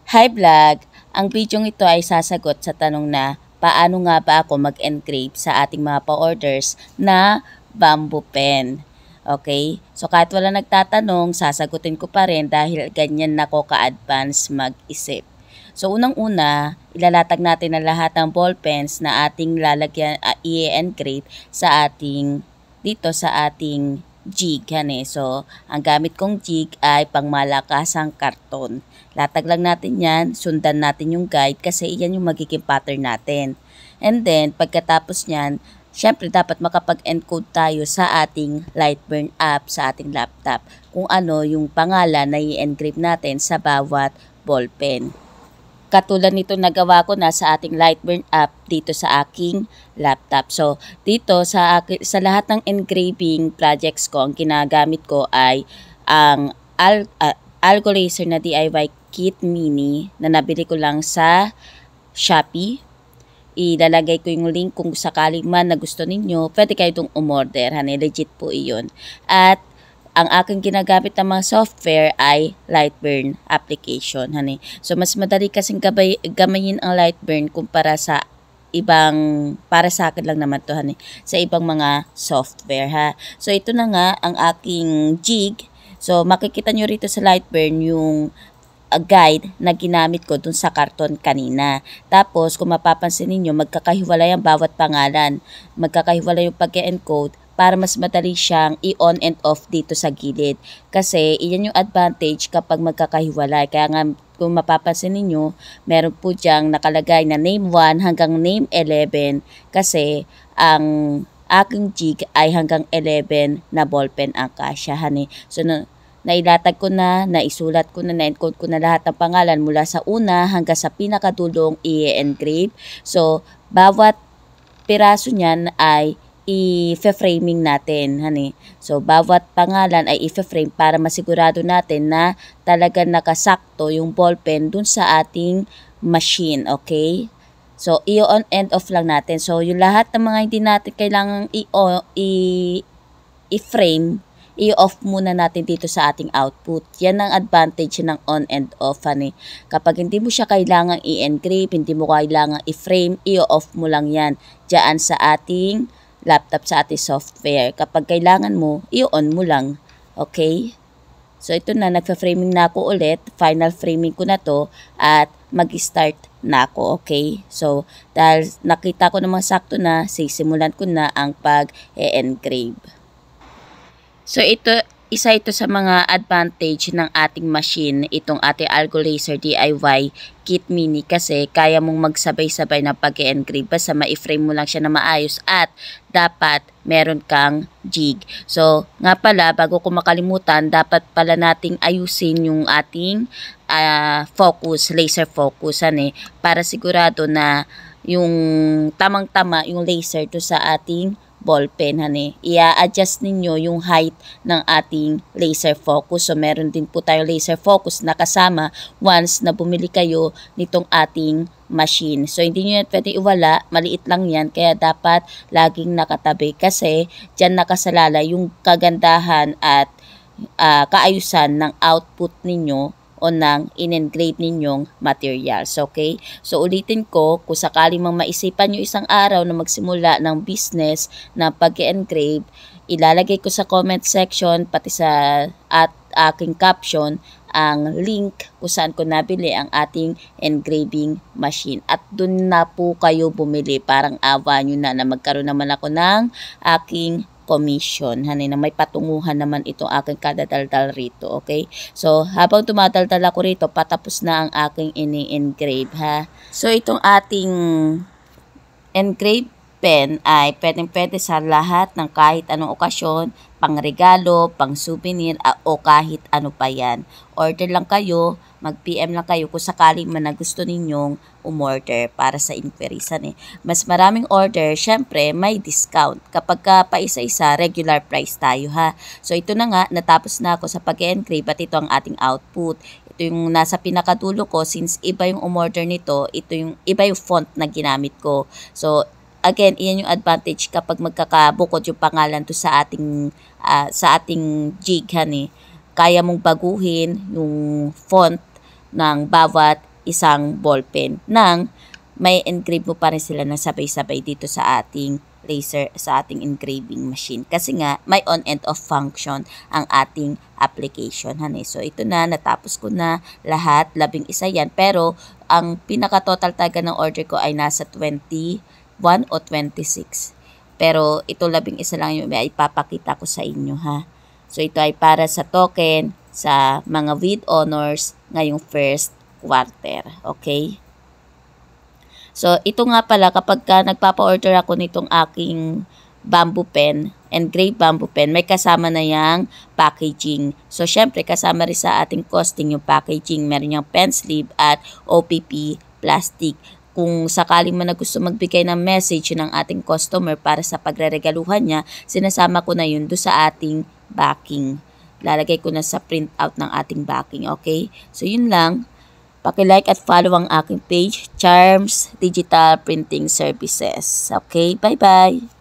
Hi vlog! Ang video ito ay sasagot sa tanong na paano nga ba ako mag-engrave sa ating mga pa-orders na bamboo pen. Okay? So kahit wala nagtatanong, sasagutin ko pa rin dahil ganyan ako ka-advance mag-isip. So unang-una, ilalatag natin ang lahat ng ball pens na ating lalagyan, i-engrave sa ating jig. So, ang gamit kong jig ay pangmalakasang karton. Latag lang natin yan, sundan natin yung guide kasi iyan yung magiging pattern natin. And then, pagkatapos nyan, syempre dapat makapag-encode tayo sa ating Lightburn app sa ating laptop kung ano yung pangalan na i-engrave natin sa bawat ballpen. Katulad nito nagawa ko na sa ating Lightburn app dito sa aking laptop. So, dito sa lahat ng engraving projects ko, ang ginagamit ko ay ang Algo Laser na DIY Kit Mini na nabili ko lang sa Shopee. Ilalagay ko yung link kung sakaling man na gusto ninyo, pwede kayo itong umorder. Legit po iyon. At ang aking ginagamit ng mga software ay Lightburn application. So, mas madali kasing gamayin ang Lightburn kumpara sa para sa akin lang naman to, sa ibang mga software, ha. So, ito na nga ang aking jig. So, makikita nyo rito sa Lightburn yung guide na ginamit ko dun sa karton kanina. Tapos, kung mapapansin ninyo, magkakahiwalay ang bawat pangalan. Magkakahiwalay yung pag-encode para mas madali siyang i-on and off dito sa gilid. Kasi, iyan yung advantage kapag magkakahiwalay. Kaya nga, kung mapapansin ninyo, meron po diyang nakalagay na name 1 hanggang name 11 kasi ang aking jig ay hanggang 11 na ballpen ang kasya. So, nailatag ko na, naisulat ko na, na-encode ko na lahat ng pangalan mula sa una hanggang sa pinakadulong i-engrave. So, bawat piraso niyan ay i-framing natin, So, bawat pangalan ay i-frame para masigurado natin na talagang nakasakto yung ballpen dun sa ating machine, okay? So, i-on and off lang natin. So, yung lahat ng mga hindi natin kailangang i-frame, i-off muna natin dito sa ating output. Yan ang advantage ng on and off, Kapag hindi mo siya kailangang i-engrave, hindi mo kailangang i-frame, i-off mo lang yan dyan sa ating laptop, sa ating software. Kapag kailangan mo, i-on mo lang. Okay? So, ito na, nagpa-framing na ako ulit. Final framing ko na to at mag-start na ako. Okay? So, dahil nakita ko namang sakto na, sisimulan ko na ang pag-engrave. So, isa ito sa mga advantage ng ating machine, itong ating Algo Laser DIY Kit Mini kasi kaya mong magsabay-sabay na pag-engrave basta ma-frame mo lang siya na maayos at dapat meron kang jig. So, nga pala, bago ko makalimutan, dapat pala nating ayusin yung ating focus, laser focus, para sigurado na yung tamang-tama yung laser to sa ating ballpen, I-adjust ninyo yung height ng ating laser focus. So, meron din po tayo laser focus na kasama once na bumili kayo nitong ating machine. So, hindi nyo yan pwede iwala. Maliit lang yan. Kaya dapat laging nakatabi kasi dyan nakasalala yung kagandahan at kaayusan ng output ninyo o ng in-engrave ninyong materials. Okay? So, ulitin ko, kung sakaling mang maisipan nyo isang araw na magsimula ng business na pag-engrave, ilalagay ko sa comment section, pati sa aking caption, ang link kung saan ko nabili ang ating engraving machine. At dun na po kayo bumili. Parang awa nyo na magkaroon naman ako ng aking commission, na may patunguhan naman itong aking kadadaldal rito, okay? So, habang tumadaldal ako rito, patapos na ang aking ini-engrave, ha? So, itong ating engrave pen ay pwedeng-pwede sa lahat ng kahit anong okasyon, pang-regalo, pang-souvenir, o kahit ano pa yan. Order lang kayo, mag-PM lang kayo kung sakaling man na gusto ninyong umorder para sa inquiries. Mas maraming order, syempre may discount. Kapag pa isa-isa, regular price tayo, ha. So, ito na nga, natapos na ako sa pag-engrave at ito ang ating output. Ito yung nasa pinakadulo ko, since iba yung umorder nito, iba yung font na ginamit ko. So, again, iyan yung advantage kapag magkakabukod yung pangalan to sa ating jig, Kaya mong baguhin yung font ng bawat isang ballpen nang may engrave mo pa rin sila na sabay-sabay dito sa ating laser, sa ating engraving machine. Kasi nga, may on and off function ang ating application. So, ito na, natapos ko na lahat, 11 yan. Pero, ang pinaka-total talaga ng order ko ay nasa 21 o 26. Pero, ito 11 lang yung ipapakita ko sa inyo, ha. So, ito ay para sa token sa mga with honors ngayong first quarter. Okay? So, ito nga pala, kapag ka nagpapa-order ako nitong aking bamboo pen, engraved bamboo pen, may kasama na yang packaging. So, syempre, kasama rin sa ating costing yung packaging. Meron yung pen sleeve at OPP plastic. Kung sakaling man na gusto magbigay ng message ng ating customer para sa pagre-regaluhan niya, sinasama ko na yun do sa ating backing. Lalagay ko na sa print out ng ating backing, okay? So, yun lang. Paki-like at follow ang aking page, Charms Digital Printing Services. Okay, bye-bye!